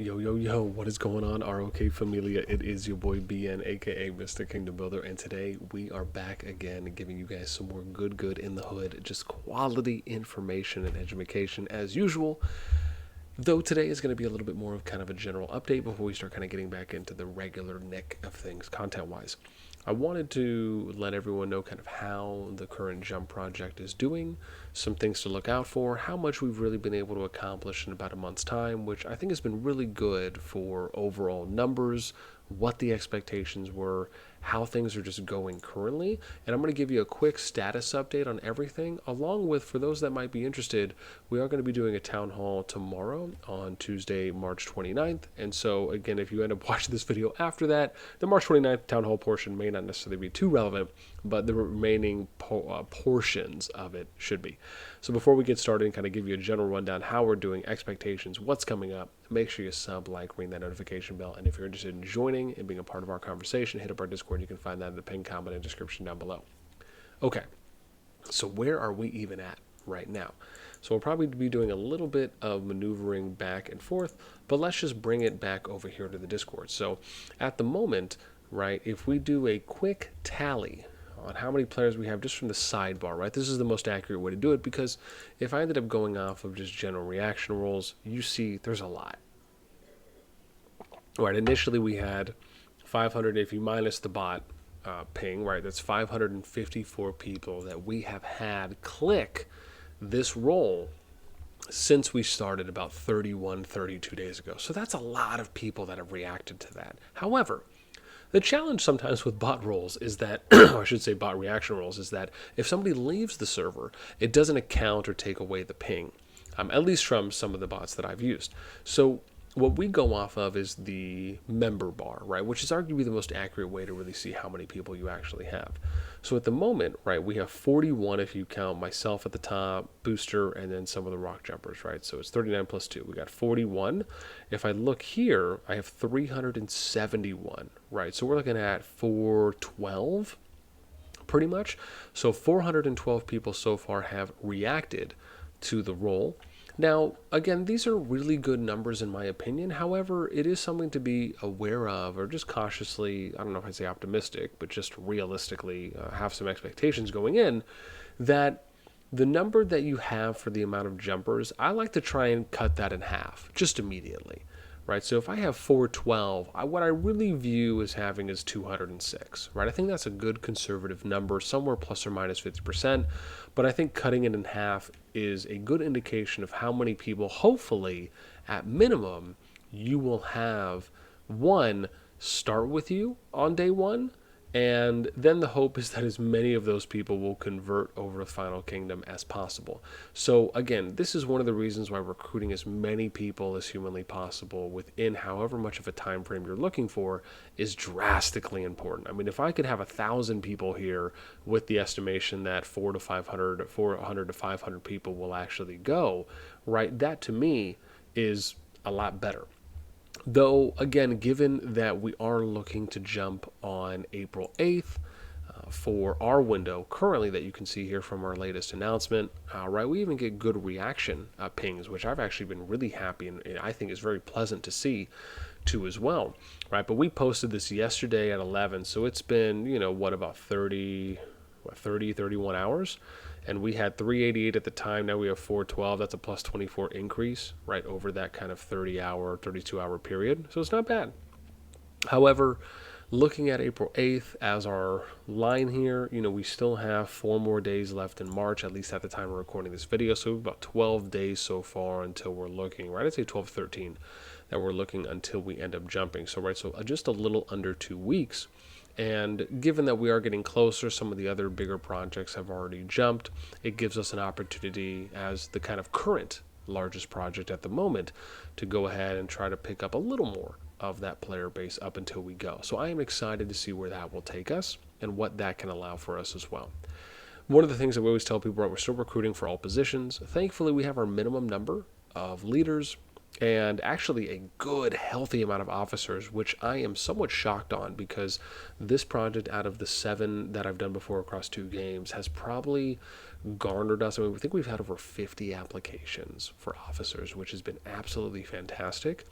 Yo, yo, yo, what is going on, RoK Familia? It is your boy BN, aka Mr. Kingdom Builder, and today we are back again giving you guys some more good in the hood, just quality information and education as usual. Though today is going to be a little bit more of kind of a general update before we start kind of getting back into the regular nick of things content-wise. I wanted to let everyone know kind of how the current jump project is doing, some things to look out for, how much we've really been able to accomplish in about a month's time, which I think has been really good for overall numbers, what the expectations were, how things are just going currently, and I'm going to give you a quick status update on everything, along with, for those that might be interested, we are going to be doing a town hall tomorrow on Tuesday, March 29th, and so again, if you end up watching this video after that, the March 29th town hall portion may not necessarily be too relevant, but the remaining portions of it should be. So before we get started and kind of give you a general rundown how we're doing, expectations, what's coming up, make sure you sub, like, ring that notification bell, and if you're interested in joining and being a part of our conversation, hit up our Discord. You can find that in the pinned comment and description down below. Okay, so where are we even at right now? So we'll probably be doing a little bit of maneuvering back and forth, but let's just bring it back over here to the Discord. So at the moment, right, if we do a quick tally on how many players we have just from the sidebar, right? This is the most accurate way to do it, because if I ended up going off of just general reaction rolls, you see there's a lot. Right, initially we had 500, if you minus the bot ping, right, that's 554 people that we have had click this roll since we started about 32 days ago. So that's a lot of people that have reacted to that. However, the challenge sometimes with bot rolls is that, or I should say bot reaction rolls, is that if somebody leaves the server, it doesn't account or take away the ping, at least from some of the bots that I've used. So what we go off of is the member bar, right, which is arguably the most accurate way to really see how many people you actually have. So at the moment, right, we have 41 if you count myself at the top, Booster, and then some of the rock jumpers, right? So it's 39 plus 2. We got 41. If I look here, I have 371, right? So we're looking at 412 pretty much. So 412 people so far have reacted to the roll. Now, again, these are really good numbers in my opinion. However, it is something to be aware of, or just cautiously, I don't know if I'd say optimistic, but just realistically have some expectations going in, that the number that you have for the amount of jumpers, I like to try and cut that in half, just immediately. Right, so if I have 412, what I really view as having is 206, right? I think that's a good conservative number, somewhere plus or minus 50%, but I think cutting it in half is a good indication of how many people, hopefully, at minimum, you will have, one, start with you on day one, and then the hope is that as many of those people will convert over to Final Kingdom as possible. So again, this is one of the reasons why recruiting as many people as humanly possible within however much of a time frame you're looking for is drastically important. I mean, if I could have 1,000 people here with the estimation that 400 to 500 people will actually go, right, that to me is a lot better. Though, again, given that we are looking to jump on April 8th for our window currently that you can see here from our latest announcement, right, we even get good reaction pings, which I've actually been really happy and I think is very pleasant to see too as well, right? But we posted this yesterday at 11, so it's been, you know, what, about 31 hours? And we had 388 at the time. Now we have 412. That's a plus 24 increase, right, over that kind of 30-hour, 32-hour period. So it's not bad. However, looking at April 8th as our line here, you know, we still have 4 more days left in March, at least at the time we're recording this video. So about 12 days so far until we're looking, right, I'd say 12, 13 that we're looking until we end up jumping. So, right, so just a little under 2 weeks. And given that we are getting closer, some of the other bigger projects have already jumped, it gives us an opportunity as the kind of current largest project at the moment to go ahead and try to pick up a little more of that player base up until we go. So I am excited to see where that will take us and what that can allow for us as well. One of the things that we always tell people, right, we're still recruiting for all positions. Thankfully, we have our minimum number of leaders and actually a good, healthy amount of officers, which I am somewhat shocked on, because this project, out of the 7 that I've done before across 2 games, has probably garnered us, I mean, we think we've had over 50 applications for officers, which has been absolutely fantastic.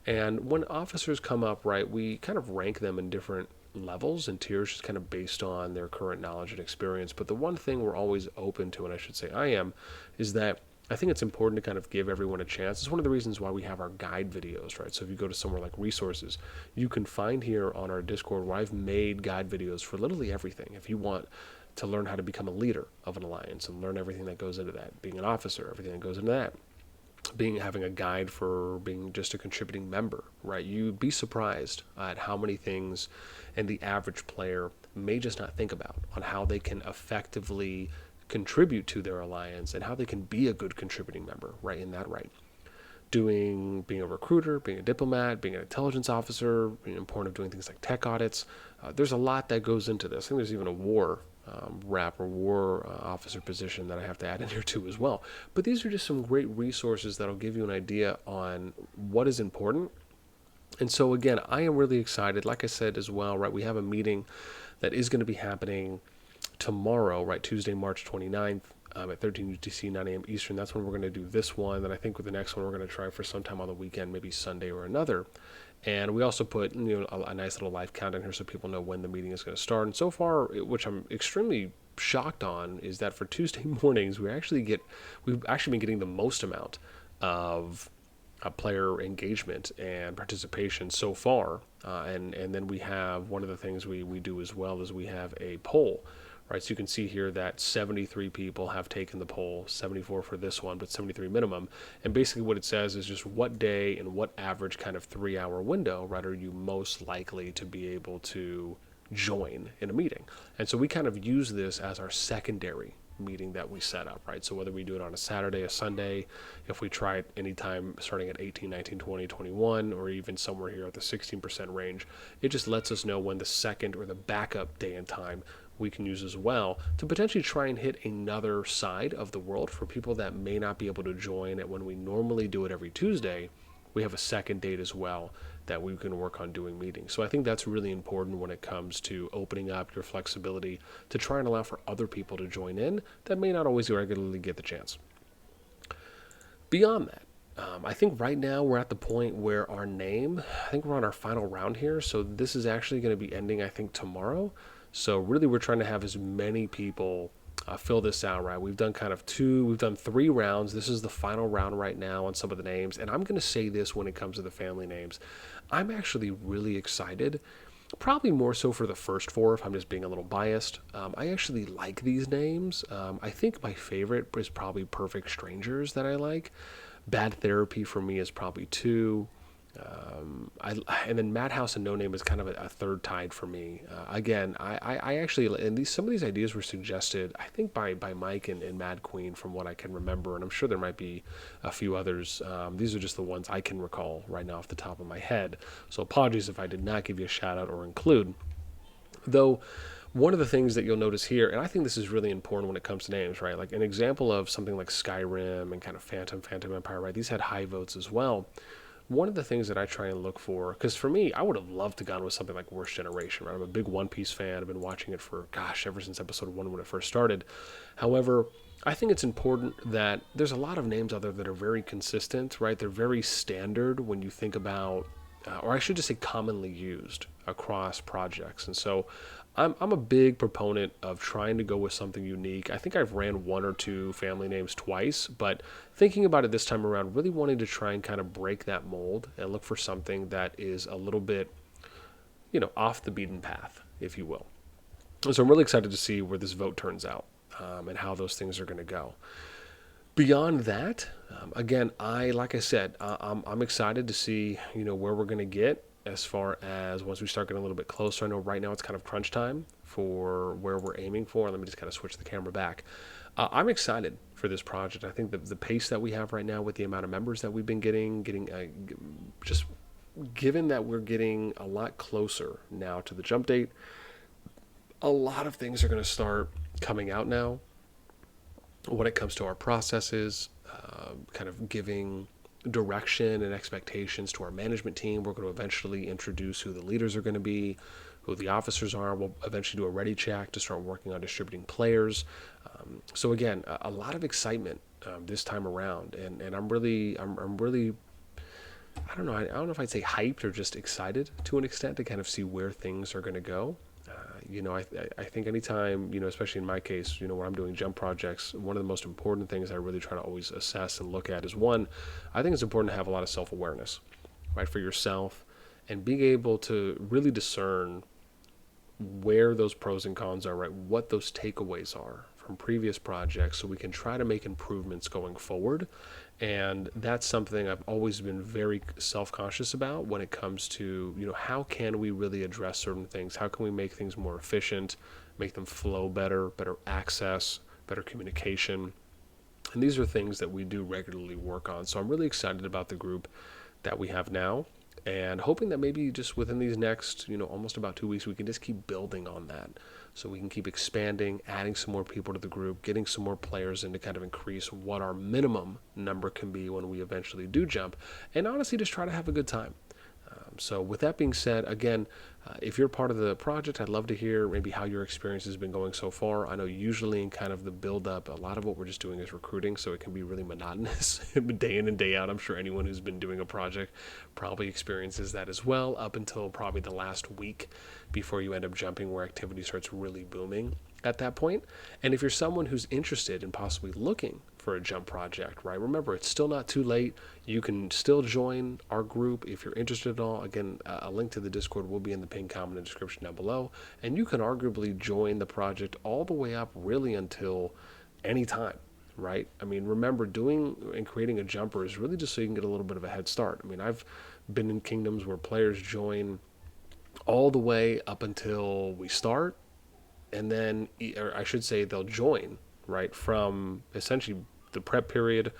And when officers come up, right, we kind of rank them in different levels and tiers, just kind of based on their current knowledge and experience. But the one thing we're always open to, and I should say I am, is that I think it's important to kind of give everyone a chance. It's one of the reasons why we have our guide videos, right? So if you go to somewhere like resources, you can find here on our Discord where I've made guide videos for literally everything. If you want to learn how to become a leader of an alliance and learn everything that goes into that, being an officer, everything that goes into that, having a guide for being just a contributing member, right? You'd be surprised at how many things and the average player may just not think about on how they can effectively contribute to their alliance and how they can be a good contributing member, right? In that right. Being a recruiter, being a diplomat, being an intelligence officer, being important of doing things like tech audits. There's a lot that goes into this. I think there's even a war rep or war officer position that I have to add in here too as well. But these are just some great resources that'll give you an idea on what is important. And so again, I am really excited. Like I said as well, right, we have a meeting that is going to be happening tomorrow, right, Tuesday, March 29th. At 13 UTC, 9 a.m. Eastern. That's when we're going to do this one. And I think with the next one, we're going to try for sometime on the weekend, maybe Sunday or another. And we also put a nice little live countdown here so people know when the meeting is going to start. And so far, which I'm extremely shocked on, is that for Tuesday mornings, we've actually been getting the most amount of player engagement and participation so far. And then we have one of the things we do as well is we have a poll. Right, so you can see here that 73 people have taken the poll, 74 for this one, but 73 minimum. And basically what it says is just what day and what average kind of 3-hour window, right, are you most likely to be able to join in a meeting. And so we kind of use this as our secondary meeting that we set up, right? So whether we do it on a Saturday, a Sunday, if we try it anytime starting at 18, 19, 20, 21, or even somewhere here at the 16% range, it just lets us know when the second or the backup day and time we can use as well to potentially try and hit another side of the world for people that may not be able to join it when we normally do it every Tuesday. We have a second date as well that we can work on doing meetings. So I think that's really important when it comes to opening up your flexibility to try and allow for other people to join in that may not always regularly get the chance. Beyond that, I think right now we're at the point where I think we're on our final round here. So this is actually going to be ending, I think, tomorrow. So really we're trying to have as many people fill this out, right? We've done 3 rounds. This is the final round right now on some of the names. And I'm going to say this when it comes to the family names. I'm actually really excited, probably more so for the first 4 if I'm just being a little biased. I actually like these names. I think my favorite is probably Perfect Strangers that I like. Bad Therapy for me is probably 2. And then Madhouse and No Name is kind of a third tied for me. Again, I actually, and some of these ideas were suggested, I think by Mike and Mad Queen from what I can remember, and I'm sure there might be a few others. These are just the ones I can recall right now off the top of my head. So apologies if I did not give you a shout out or include. Though, one of the things that you'll notice here, and I think this is really important when it comes to names, right? Like an example of something like Skyrim and kind of Phantom Empire, right? These had high votes as well. One of the things that I try and look for, because for me, I would have loved to gone with something like Worst Generation, right? I'm a big One Piece fan. I've been watching it for, ever since episode 1 when it first started. However, I think it's important that there's a lot of names out there that are very consistent, right? They're very standard when you think about, or I should just say commonly used across projects. And so I'm a big proponent of trying to go with something unique. I think I've ran 1 or 2 family names twice, but thinking about it this time around, really wanting to try and kind of break that mold and look for something that is a little bit, off the beaten path, if you will. So I'm really excited to see where this vote turns out and how those things are going to go. Beyond that, again, like I said, I'm excited to see, where we're going to get as far as once we start getting a little bit closer. I know right now it's kind of crunch time for where we're aiming for. Let me just kind of switch the camera back. I'm excited for this project. I think the pace that we have right now with the amount of members that we've been getting just given that we're getting a lot closer now to the jump date, a lot of things are going to start coming out now when it comes to our processes, kind of giving direction and expectations to our management team. We're going to eventually introduce who the leaders are going to be, who the officers are. We'll eventually do a ready check to start working on distributing players. So again, a lot of excitement this time around, and I'm really I don't know. I don't know if I'd say hyped or just excited to an extent to kind of see where things are going to go. I think anytime, especially in my case, when I'm doing jump projects, one of the most important things I really try to always assess and look at is one, I think it's important to have a lot of self awareness, right, for yourself, and being able to really discern where those pros and cons are, right? What those takeaways are from previous projects so we can try to make improvements going forward. And that's something I've always been very self-conscious about when it comes to, how can we really address certain things? How can we make things more efficient, make them flow better, better access, better communication? And these are things that we do regularly work on. So I'm really excited about the group that we have now and hoping that maybe just within these next, almost about 2 weeks, we can just keep building on that. So we can keep expanding, adding some more people to the group, getting some more players in to kind of increase what our minimum number can be when we eventually do jump. And honestly, just try to have a good time. So with that being said, again, if you're part of the project, I'd love to hear maybe how your experience has been going so far. I know usually in kind of the build up, a lot of what we're just doing is recruiting, so it can be really monotonous day in and day out. I'm sure anyone who's been doing a project probably experiences that as well, up until probably the last week before you end up jumping, where activity starts really booming at that point. And if you're someone who's interested in possibly looking for a jump project, right? Remember, it's still not too late. You can still join our group if you're interested at all. Again, a link to the Discord will be in the pinned comment and description down below. And you can arguably join the project all the way up really until any time, right? I mean, remember, doing and creating a jumper is really just so you can get a little bit of a head start. I mean, I've been in kingdoms where players join all the way up until we start, and then, or I should say, they'll join right from essentially the prep period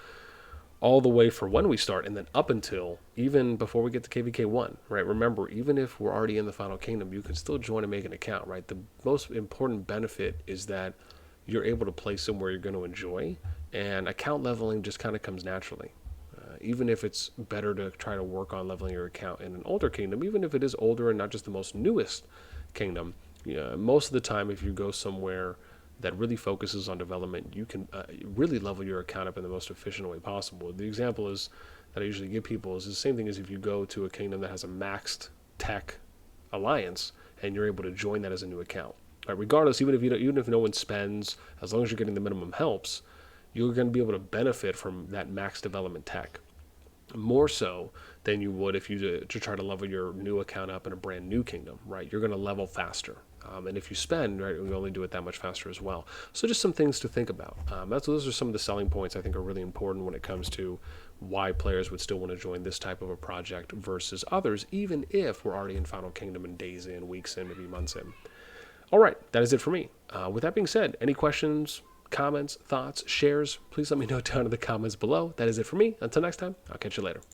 all the way for when we start, and then up until even before we get to KVK1, right? Remember, even if we're already in the final kingdom, you can still join and make an account, right? The most important benefit is that you're able to play somewhere you're going to enjoy, and account leveling just kind of comes naturally. Even if it's better to try to work on leveling your account in an older kingdom, even if it is older and not just the most newest kingdom, most of the time, if you go somewhere that really focuses on development, you can really level your account up in the most efficient way possible. The example is that I usually give people is the same thing as if you go to a kingdom that has a maxed tech alliance and you're able to join that as a new account. Right? Regardless, even if no one spends, as long as you're getting the minimum helps, you're going to be able to benefit from that max development tech more so than you would if you to try to level your new account up in a brand new kingdom, right? You're going to level faster. And if you spend, right, we only do it that much faster as well. So just some things to think about. Those are some of the selling points I think are really important when it comes to why players would still want to join this type of a project versus others, even if we're already in Final Kingdom and days in, weeks in, maybe months in. All right, that is it for me. With that being said, any questions, comments, thoughts, shares, please let me know down in the comments below. That is it for me. Until next time, I'll catch you later.